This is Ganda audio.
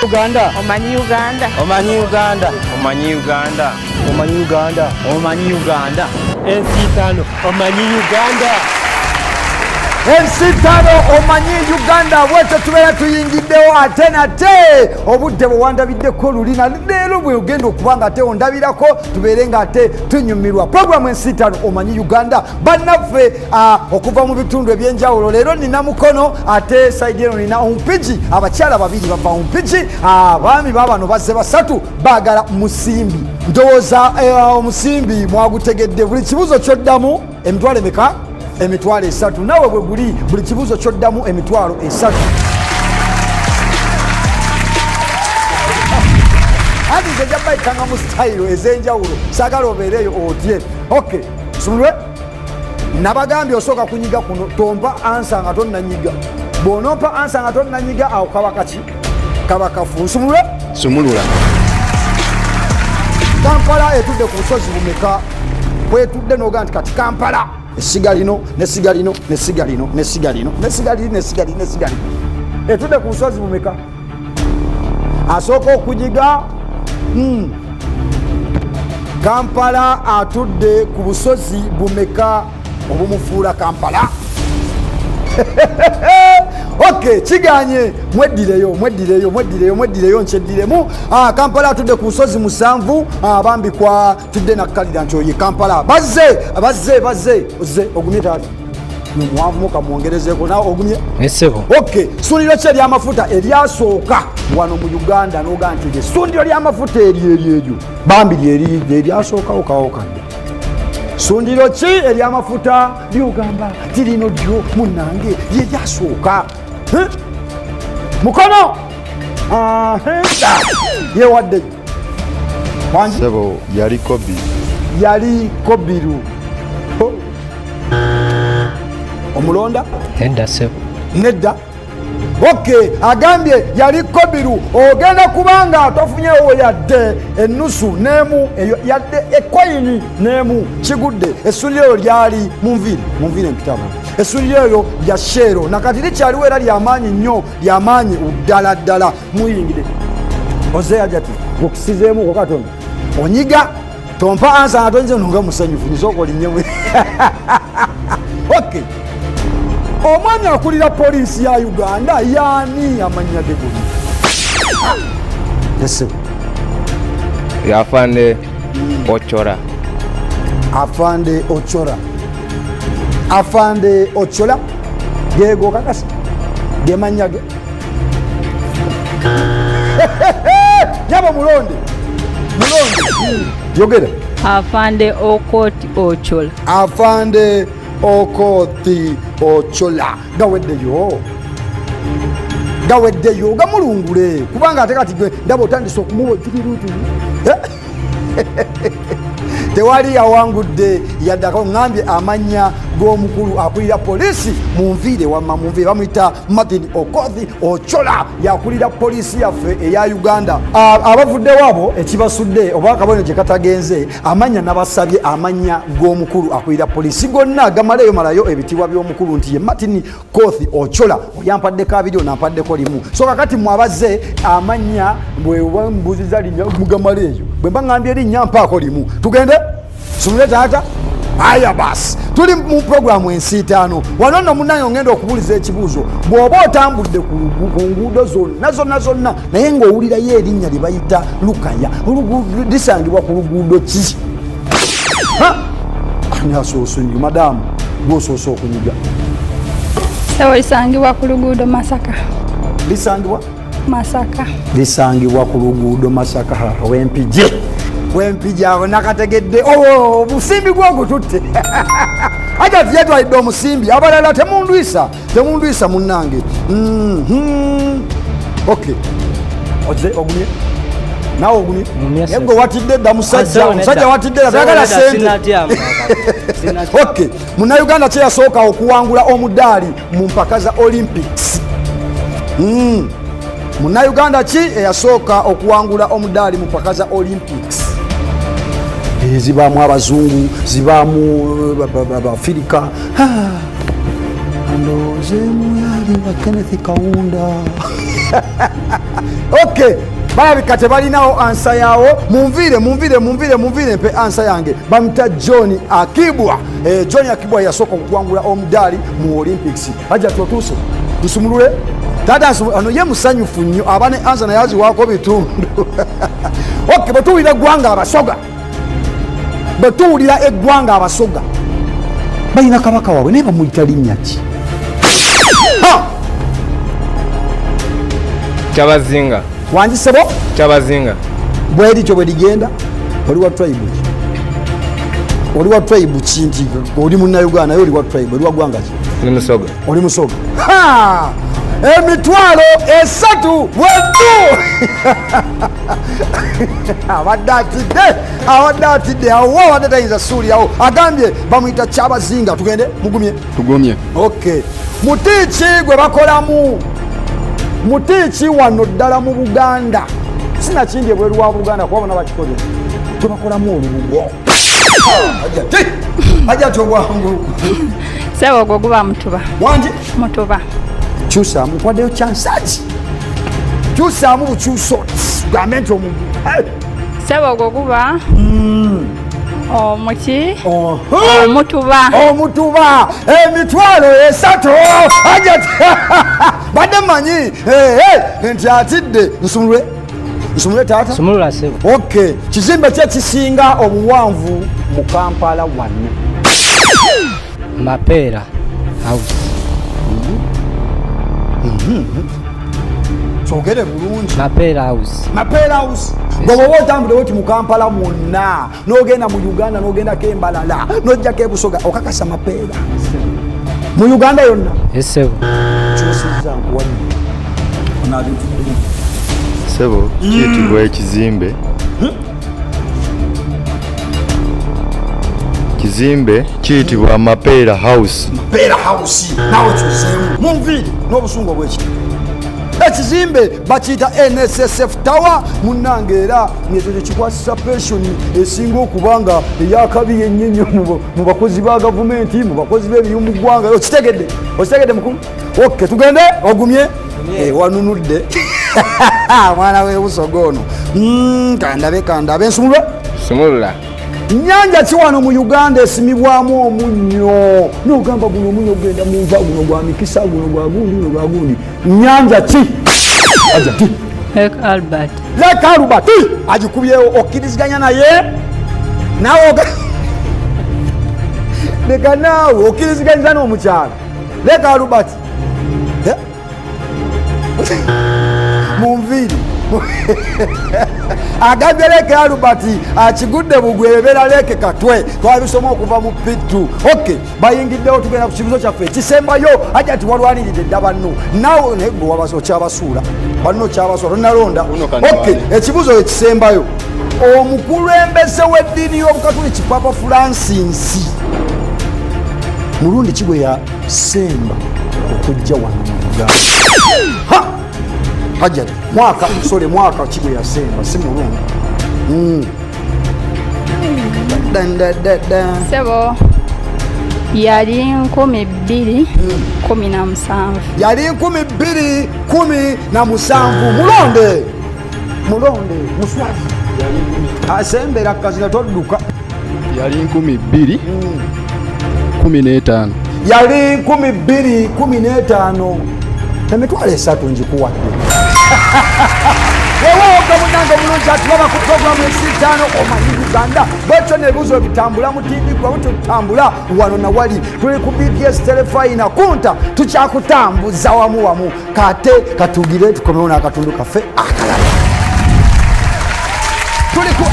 Uganda. Omanyi Uganda. Omanyi Uganda. Omanyi Uganda. Omanyi Uganda. Omanyi Uganda. Ensitano. Omanyi Uganda. Ensitano Omanyi Uganda. Bwete tubeera tuyingiddewo ate nate obudde bwe wandabiddeko lulina leero bwe ogenda okuba nga ate ondabirako tubeere nga ate tunyumirwa. Programu Ensitano Omanyi Uganda bannaffe okuva mu bitundu ebyenjawulo. Leero nina Mukono ate sayidi eno nina Mpigi. Abakyala babiri bava Mpigi, abaami baabano bazze basatu baagala musimbi. Ndowooza omusimbi mwagutegedde. Buli kibuuzo kyoddamu emitwalo emeka? Emitwalo 3. Nawe bwe guli buli kibuuzo kyoddamu emitwalo 3. Ati nze nja bayitanga mu sitayiro ez'enjawulo saagala obeereeyo otye. Okay, sumulwe nabagambye osooka kunyiga kuno tompa ansa nga tonnanyiga. Bw'onompa ansa nga tonnanyiga awo kaba kaki? Kaba kafu. Nsumulwe? Sumulula. Kampala etudde ku busozi bumeka? Bwetudde n'oga nti kati Kampala essiga lino n'essiga lino n'essiga lino n'essiga lino n'essiga lino n'essiga lino n'essiga lino etudde ku busozi bumeka? Asooka okugiga Kampala atudde ku busozi bumeka obumufuula Kampala? Okay, kiganye mweddireyo nkyeddiremu. Kampala atudde ku busozi 7 abambikwa tudde nakkalira nti oye Kampala bazze ogumye taata muwanvumu kamwongerezeeko nawe ogumye Esebo. Okay, ssundiro ki ery'amafuta eryasooka wano mu Uganda n'oga nti essundiro ly'amafuta eryo bambi eryasookawo kawokadde. Ssundiro ki ery'amafuta lyogamba tirino ddyo munnange lyeryasooka? Mukono yewadde Sebo yali Kobiru omulonda Nedda Sebo. nedda. Okay, agambye yali Kobiru. Ogenda kubanga tofunyewo yadde ennusu n'emu yadde ekoyini n'emu kigudde. Essuliro lyali munviire empitabo. Essuliro eryo lya Shero nakati likyaliwo era lyamaanyi nnyo, lyamaanyi ddala muyingire. Ozeya jati okisizeemu ko Katonda onyiga tompa ansa nga tonze nonga musanyufu nisooka olinyemwe. Okay, omwami akulira poliisi ya Uganda yaani amanya ge guli? Yes. Afande Ochola. Afande Ochola gego kakasi gemanya ge yaba mulonde yogera. Afande Okoti Ochola. Afande Okoti Ochola gaweddeyo gamulungule kubanga ate kati gwe ndaba otandise okumuwa tirirutu. Tewali yawangudde yaddako ngambye amanya g'omukulu akulira poliisi munviire bamuyita Martin Okothi Ochola yakulira poliisi yaffe eya Uganda. Abavuddewo abo ekibasudde oba akabonero gye katagenze amanya nabasabye amanya g'omukulu akulira poliisi gonna malayo ebitiibwa by'omukulu nti ye Martin Okothi Ochola oyampadde abiri onampaddeko limu. So kakati mwabazze amanya bwe mbuziza linnya mugamaleeyo bwe mba ngambye erinnya mpaako limu tugende sumule taata. Aya basi tuli mu programu Ensitano wano nno munnange ngenda okubuliza ekibuuzo. Bw'oba otambudde ku nguudo zonna naye ng'owulirayo erinnya lye bayita Lukaya lisangibwa ku luguudo ki? Ani asoosunyi madamu gw'osoosa okunyiga? Sebo lisangibwa ku luguudo Masaka. Lisangibwa ku luguudo Masaka Mpigi awo nakategedde obusimbi gwogututte. Aja tyetwalidde omusimbi abalala temundwisa munnange. Okay, ogumye nawe ogumye yegwe watidde dda musajja watidde tagala sente. Okay, munnayuganda kye yasooka okuwangula omudaali mu mpaka za Olympics. Munnayuganda ki eyasooka okuwangula omudaali mu mpaka za Olympics? Zibaamu abazungu, zibaamu Abafirika. Ndowooza emu yali wa Kenneth Kaunda. Okay, balabika tebalinawo ansa yawo. Munviire mpe ansa yange. Bamita John Akibwa. John Akibwa yasooka okuwangula omudaali mu Olympics. Ajja tutuuse nsumulule tata ano ye musanyufu nnyo abane ansa naye aziwaako bitundu. Okay, bwetuwulira eggwanga abasoga, bwetuwulira eggwanga abasoga balina kabaka waabwe naye bamuyita linnya ki? Kyabazinga. Wangisebo Kyabazinga. bwerityo bwe ligenda oliwa tribe ki? Oliwa tribe ki nti oli munnayuganda naye oliwa tribe oliwa gwanga ki? Oli Musoga. Oli Musoga. Emitwalo 3 wetu abadde atidde awo abadde tayinza suulirawo agambye bamuyita Kyabazinga. Tugende Tugumye. Okay, mutiiki gwe bakolamu mutiiki wano ddala mu Buganda sinakindi ebweru wa Buganda kuba bona bakikolera gwe bakolamu olubugo ajja tyobwangu Sebo ogwo guba mutuba. wangi Mutuba. kyusaamu kwaddeyo kyansaki kyusaamu bukyuso gambe nti omuntu Sebo ogwo guba omuki Oho! omutuba. Omutuba emitwalo 3 ajja badde manyi nti atidde nsumulwe taata. Sumulula ssebo. Okay, kizimbe kye kisinga obuwanvu mu Kampala wano? Mapeera house. Kyogere bulungi. Mapeera house. Mapeera house. Bw'oba otambudde oti mu Kampala mwonna n'ogenda mu Uganda n'ogendako Embalala n'ojjako e Busoga okakasa Mapeera mu Uganda yonna. Yes ssebo. Kyosizza nkuwadde onaabitudde Sebo kiyitibwa ekizimbe. Kizimbe kiyitibwa Mapeera house. Mapeera house naawe kyozeemu munviiri n'obusungu obweki. Ekizimbe bakiyita NSSF Tower munnange era ng'ekyo kyekikwasisa pensioni esinga okuba nga eyakabi yennyennyo mu bakozi ba gavumenti mu bakozi b'ebyuma mu ggwanga. Okitegedde mukulu? Okay, tugende ogumye wanunudde mwana we Busoga ono. Kandabe nsumulwe. Sumulula. Nnyanja ki wano mu Uganda esimibwamu omunnyo n'ogamba guno omunnyo ogenda mu nva guno gwa mikisa guno gwa gundi. Nnyanja ki? Ajja ti Lake Albert. Lake Albert agikubyewo okkiriziganya naye naawe leka naawe okkiriziganyiza n'omukyala Lake Albert munviiri agambye Lake Albert akigudde bugwebera Lake Katwe twabisoma okuva mu P2. Okay, bayingiddewo tugenda ku kibuzo kyaffe ekisembayo ajja ti walwaniridde dda banno naawe naye gwe okyabasuula banno okyabasuula tonalonda. Okay, ekibuzo ekisembayo omukulembeze w'eddiini y'Obukatuliki Papa Francis mulundi ki bwe yasemba okujja wano mu Uganda? Hajjati mwaka ki bwe yasemba si mulungi. Sebo yali 2017. Yali 2017 mulonde muswazi asembera kazina todduka. Yali 2015. Yali 2015 emitwalo 3 njikuwadde. Ewoga munange mulungi atulaba ku programu esitaano Omanyi Uganda bwetyo nebuzo bitambula mu TV kwa bwetyo tutambula wano na wali tuli ku BTS Telefina kunta tukyakutambuza wamu kate katugire tukomewo n'akatundu kaffe akalala tuli ku